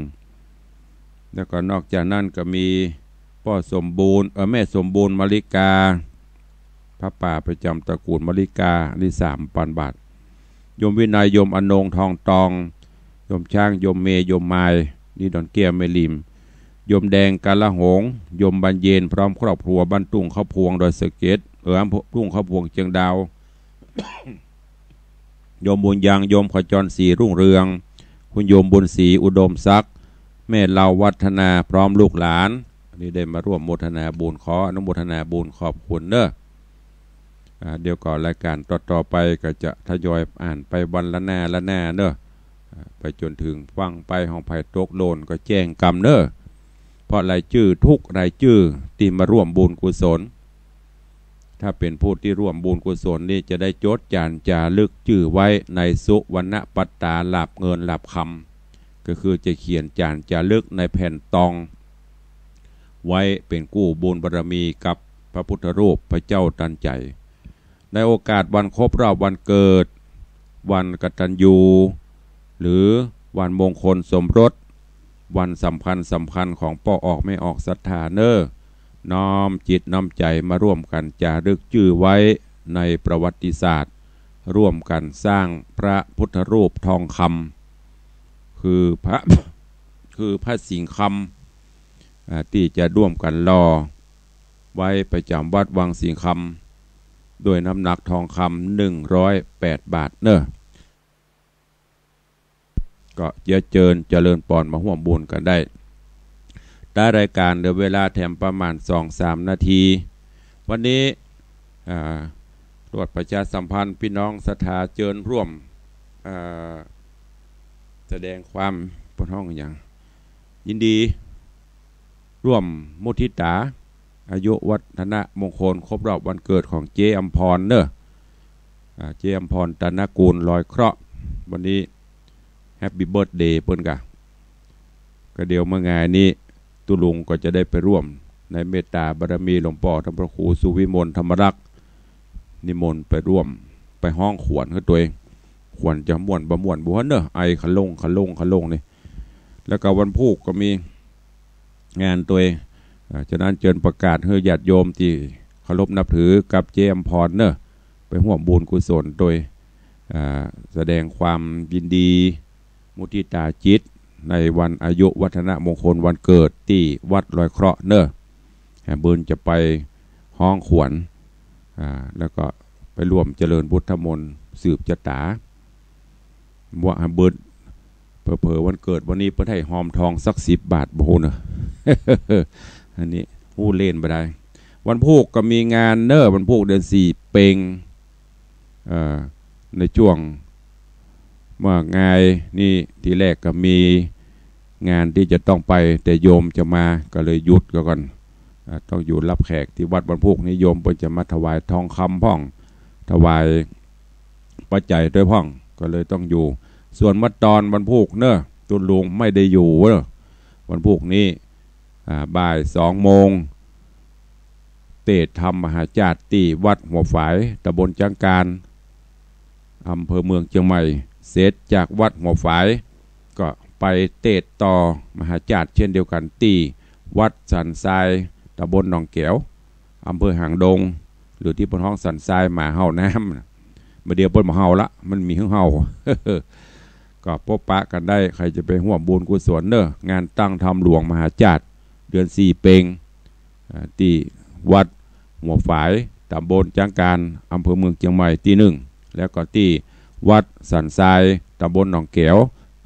แล้วก็นอกจากนั้นก็มีพ่อสมบูรณ์แม่สมบูรณ์มริกาพระป่าประจำตระกูลมริกาที่3,000 บาทโยมวินัยโยมอนงทองตองโยมช่างโยมเมย์โยมไม้นี่ดอนเกียเมลิมโยมแดงกาละหงโยมบรรเยนพร้อมครอบครัวบ้านตุ้งข้าวพวงโดยสเก็ตตุ้งข้าวพวงเชียงดาว โยมบุญยังโยมขจรศรีรุ่งเรืองคุณโยมบุญศรีอุดมศักดิ์แม่เราวัฒนาพร้อมลูกหลานนี่ได้มาร่วมโมทนาบุญขออนุโมทนาบุญขอบคุณเนอะเดี๋ยวก่อนรายการต่อไปก็จะทยอยอ่านไปวันละหน้าเนอะไปจนถึงฟังไปห้องไผ่ตกโลนก็แจ้งกรรมเนอะเพราะรายชื่อทุกรายชื่อที่มาร่วมบุญกุศลถ้าเป็นผู้ที่ร่วมบุญกุศลนี่จะได้จดจานจารึกชื่อไว้ในสุวรรณปัตตาหลับเงินหลับคำก็คือจะเขียนจานจารึกในแผ่นตองไว้เป็นกู้บุญบารมีกับพระพุทธรูปพระเจ้าตันใจในโอกาสวันครบรอบวันเกิดวันกตัญญูหรือวันมงคลสมรสวันสำคัญของพ่อออกไม่ออกศรัทธาเนอน้อมจิตน้อมใจมาร่วมกันจารึกชื่อไว้ในประวัติศาสตร์ร่วมกันสร้างพระพุทธรูปทองคำคือพระสิงห์คำที่จะร่วมกันรอไว้ประจำวัดวังสิงห์คำโดยน้ำหนักทองคำ108 บาทเนอะก็เจริญปอนมาห่วมบุญกันได้ได้รายการเดี๋ยวเวลาแถมประมาณ 2-3 นาทีวันนี้ตรวจประชาสัมพันธ์พี่น้องศรัทธาเจิญร่วมแสดงความปนห้องอย่างยินดีร่วมมุทิตาอายุวัฒนะมงคลครบรอบวันเกิดของเจอัมพรเนอะเจอัมพรตนกูลลอยเคราะห์วันนี้แฮปปี้เบิร์ธเดย์เปิ้นกะก็เดี๋ยวเมื่อไงนี้ตุลุงก็จะได้ไปร่วมในเมตตาบารมีหลวงพ่อท่านพระครูสุวิมลธรรมรักษ์นิมนต์ไปร่วมไปห้องขวนกับตัวเองขวนจะม่วนบ่ม่วนบ่เนอะไอขลงนี่แล้วก็วันพุธก็มีงานตัวเองฉะนั้นเชิญประกาศให้ญาติโยมที่เคารพนับถือกับเจมพรเนอะไปร่วมบุญกุศลโดยแสดงความยินดีมุทิตาจิตในวันอายุวัฒนมงคลวันเกิดที่วัดลอยเคราะห์เนอะบุญจะไปห้องขวนแล้วก็ไปร่วมเจริญพุทธมนต์สืบชะตาว่าบุญเผลอวันเกิดวันนี้เพื่อให้หอมทองสัก10 บาทโบนะ อันนี้ผู้เล่นไปได้วันพุธก็มีงานเนอะวันพุธเดือน4เปงในช่วงเมื่องานนี่ทีแรกก็มีงานที่จะต้องไปแต่โยมจะมาก็เลยหยุดก่อนต้องอยู่รับแขกที่วัดวันพุธนี้โยมเพิ่นจะมาถวายทองคำพ่องถวายปัจจัยด้วยพ่องก็เลยต้องอยู่ส่วนมัดตอนวันพุธเนอะตุลุงไม่ได้อยู่เนอะวันพุธนี้บ่าย 2 โมงเตศธรรมมหาจาติที่วัดหัวฝายตำบลจังการอำเภอเมืองเชียงใหม่เสร็จจากวัดหัวฝายก็ไปเตศต่อมหาจาติเช่นเดียวกันที่วัดสันทรายตำบลหนองแก้วอำเภอหางดงหรือที่ปนห้องสันทรายหมาเห่าน้ำมาเดียวปนหมาเห่าละมันมีเห่า ก็พบปะกันได้ใครจะไปร่วมบุญกุศลเนอะงานตั้งธรรมหลวงมหาจาติเดือน4เปงที่วัดหัวฝายตำบลจังการอำเภอเมืองเชียงใหม่ที่1แล้วก็ที่วัดสันทรายตำบลหนองแก้ว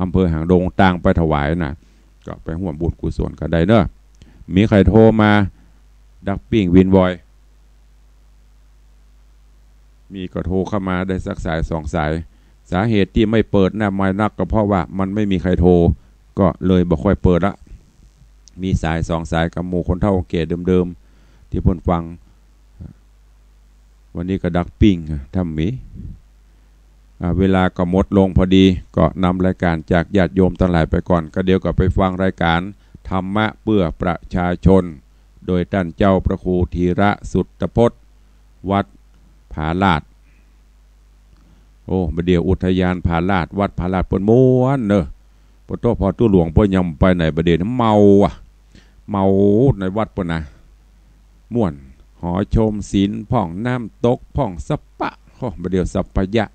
อำเภอหางดงต่างไปถวายนะก็ไปร่วมบุญกุศลกันได้เนอะมีใครโทรมาดักปิ้งวินวอย มีก็โทรเข้ามาได้สักสายสองสายสาเหตุที่ไม่เปิดหน้าไม้นักก็เพราะว่ามันไม่มีใครโทรก็เลยบ่ค่อยเปิดละมีสายสองสายกับหมู่คนเฒ่าเก๋เดิมๆที่เพิ่นฟังวันนี้ก็ดักปิ้งทำมีเวลาก็หมดลงพอดีก็นำรายการจากญาติโยมทั้งหลายไปก่อนก็เดี๋ยวก็ไปฟังรายการธรรมะเพื่อประชาชนโดยท่านเจ้าพระครูธีระสุตตพจน์วัดผาลาดโอ้มาเดี๋ยวอุทยานผาลาดวัดผาลาดเปิ้นม้วนเนอะปโตพอตู้หลวงเปิ้นยำไปไหนประเดี๋ยวเมาเมาในวัดเปิ้นนะม่วนหอชมศีลพ่องน้ำตกพ่องสัปปะโอ้มาเดี๋ยวสัปปะยะ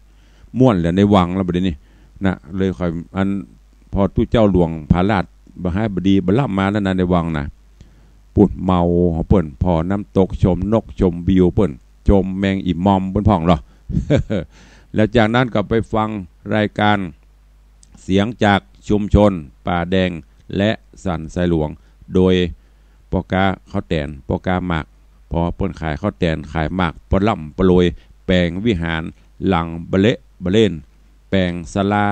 ม่วนแหละในวังแล้วประเดี๋ยวนี้นะเลยค่อยอันพอตู้เจ้าหลวงผาลาดบ่ให้บดีบ่รับมาแล้วนะในวังนะปุ่นเมาเปิ้นพอน้ำตกชมนกชมวิวเปิ้นชมแมงอีมอมเปิ้นพ่องหรอ แล้วจากนั้นก็ไปฟังรายการเสียงจากชุมชนป่าแดงและสันทรายหลวงโดยปอกาข้าวแตนปอกาหมากพอเปิ้นขายข้าวแตนขายหมากปล่ำปลอยแปลงวิหารหลังบะเละบะเล่นแปลงศาลา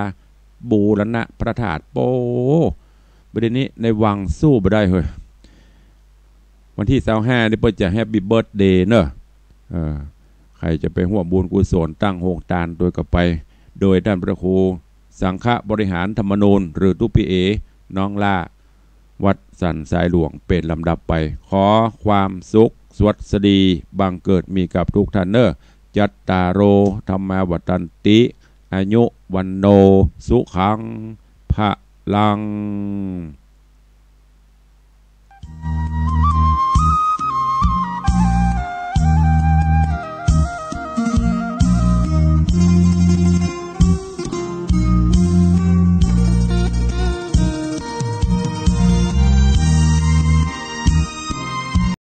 บูรณะพระธาตุโปประเด็นนี้ในวังสู้บ่ได้เฮ้ยวันที่25นี่เปิ้นจะแฮปปี้เบิร์ธเดย์เนอะใครจะไปร่วมบุญกุศลตั้งโฮงทานโดยกับไปโดยท่านพระครูสังฆบริหารธรรมนูญหรือตุปิเอน้องล่าวัดสันทรายหลวงเป็นลำดับไปขอความสุขสวัสดีบังเกิดมีกับทุกท่านเนอะจัตตาโรธรรมาวัตันติอายุวันโนสุขังพะลัง